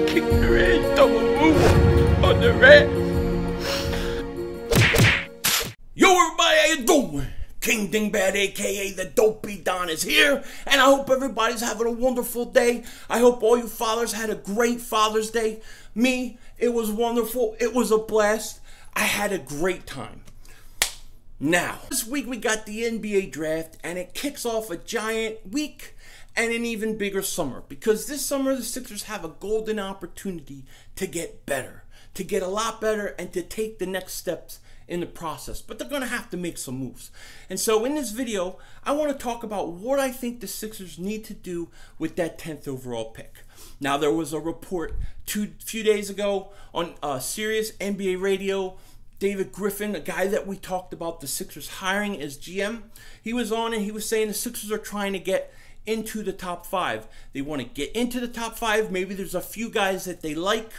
Kick the red, double move on the red. Yo everybody, how you doing? King Dingbat, aka the Dopey Don, is here, and I hope everybody's having a wonderful day. I hope all you fathers had a great Father's Day. Me, it was wonderful. It was a blast. I had a great time. Now, this week we got the NBA draft, and it kicks off a giant week and an even bigger summer, because this summer the Sixers have a golden opportunity to get better, to get a lot better, and to take the next steps in the process. But they're going to have to make some moves. And so in this video, I want to talk about what I think the Sixers need to do with that 10th overall pick. Now, there was a report a few days ago on Sirius NBA Radio. David Griffin, a guy that we talked about the Sixers hiring as GM, he was on and he was saying the Sixers are trying to get into the top 5. They want to get into the top 5. Maybe there's a few guys that they like,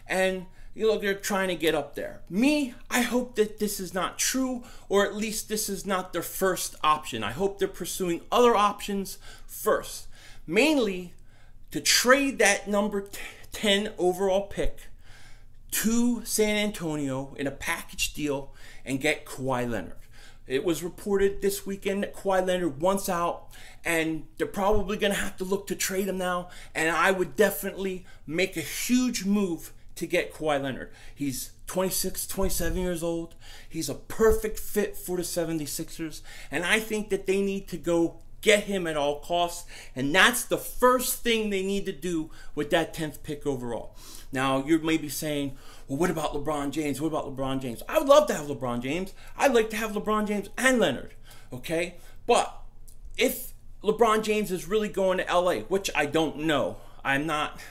and you know, they're trying to get up there. Me, I hope that this is not true, or at least this is not their first option. I hope they're pursuing other options first. Mainly to trade that number 10 overall pick to San Antonio in a package deal and get Kawhi Leonard. It was reported this weekend that Kawhi Leonard wants out, and they're probably going to have to look to trade him now, and I would definitely make a huge move to get Kawhi Leonard. He's 26, 27 years old. He's a perfect fit for the 76ers, and I think that they need to go get him at all costs, and that's the first thing they need to do with that 10th pick overall. Now, you're maybe saying, well, what about LeBron James? What about LeBron James? I would love to have LeBron James. I'd like to have LeBron James and Leonard, okay? But if LeBron James is really going to LA, which I don't know, I'm not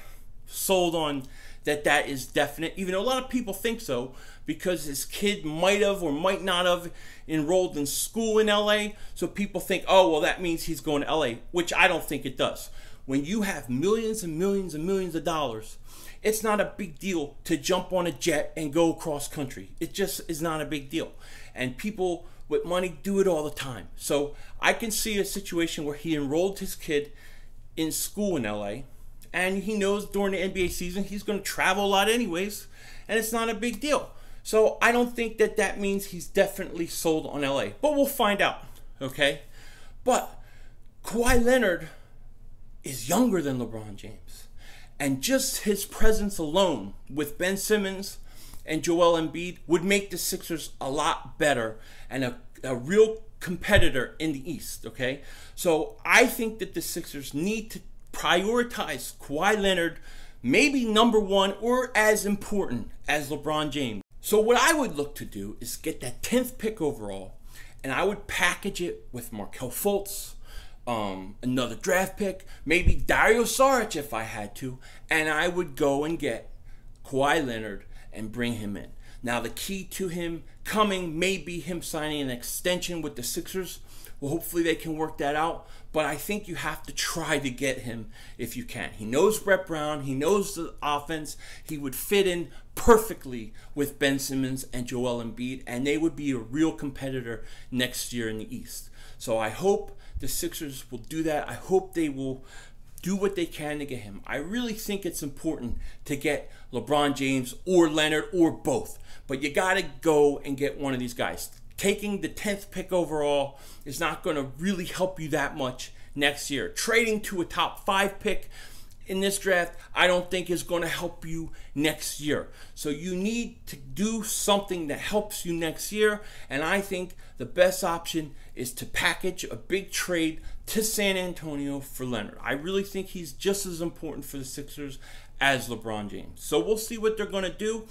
sold on that is definite, even though a lot of people think so, because his kid might have or might not have enrolled in school in LA, so people think, oh, well, that means he's going to LA, which I don't think it does. When you have millions and millions and millions of dollars, it's not a big deal to jump on a jet and go across country. It just is not a big deal. And people with money do it all the time. So I can see a situation where he enrolled his kid in school in LA, and he knows during the NBA season he's going to travel a lot anyways, and it's not a big deal. So I don't think that means he's definitely sold on LA. But we'll find out, okay? But Kawhi Leonard is younger than LeBron James. And just his presence alone with Ben Simmons and Joel Embiid would make the Sixers a lot better and a real competitor in the East, okay? So I think that the Sixers need to prioritize Kawhi Leonard, maybe number 1 or as important as LeBron James. So what I would look to do is get that 10th pick overall, and I would package it with Markelle Fultz, another draft pick, maybe Dario Saric if I had to, and I would go and get Kawhi Leonard and bring him in. Now the key to him coming may be him signing an extension with the Sixers. Well, hopefully they can work that out, but I think you have to try to get him if you can. He knows Brett Brown. He knows the offense. He would fit in perfectly with Ben Simmons and Joel Embiid, and they would be a real competitor next year in the East. So I hope the Sixers will do that. I hope they will do what they can to get him. I really think it's important to get LeBron James or Leonard or both, but you got to go and get one of these guys. Taking the 10th pick overall is not going to really help you that much next year. Trading to a top 5 pick in this draft, I don't think is going to help you next year. So you need to do something that helps you next year, and I think the best option is to package a big trade to San Antonio for Leonard. I really think he's just as important for the Sixers as LeBron James. So we'll see what they're going to do.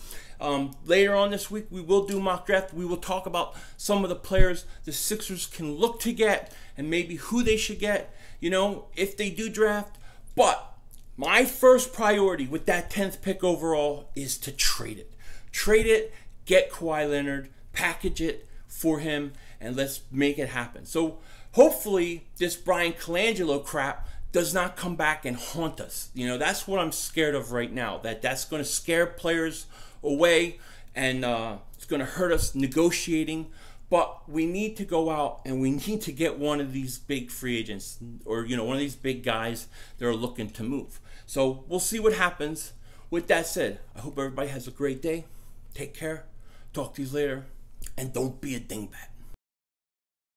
Later on this week, we will do mock draft. We will talk about some of the players the Sixers can look to get and maybe who they should get, you know, if they do draft. But my first priority with that 10th pick overall is to trade it. Trade it, get Kawhi Leonard, package it for him, and let's make it happen. So hopefully this Brian Colangelo crap does not come back and haunt us. You know, that's what I'm scared of right now, that's going to scare players away, and it's going to hurt us negotiating. But we need to go out and we need to get one of these big free agents, or one of these big guys that are looking to move. So we'll see what happens. With that said, I hope everybody has a great day. Take care. Talk to you later. And don't be a dingbat.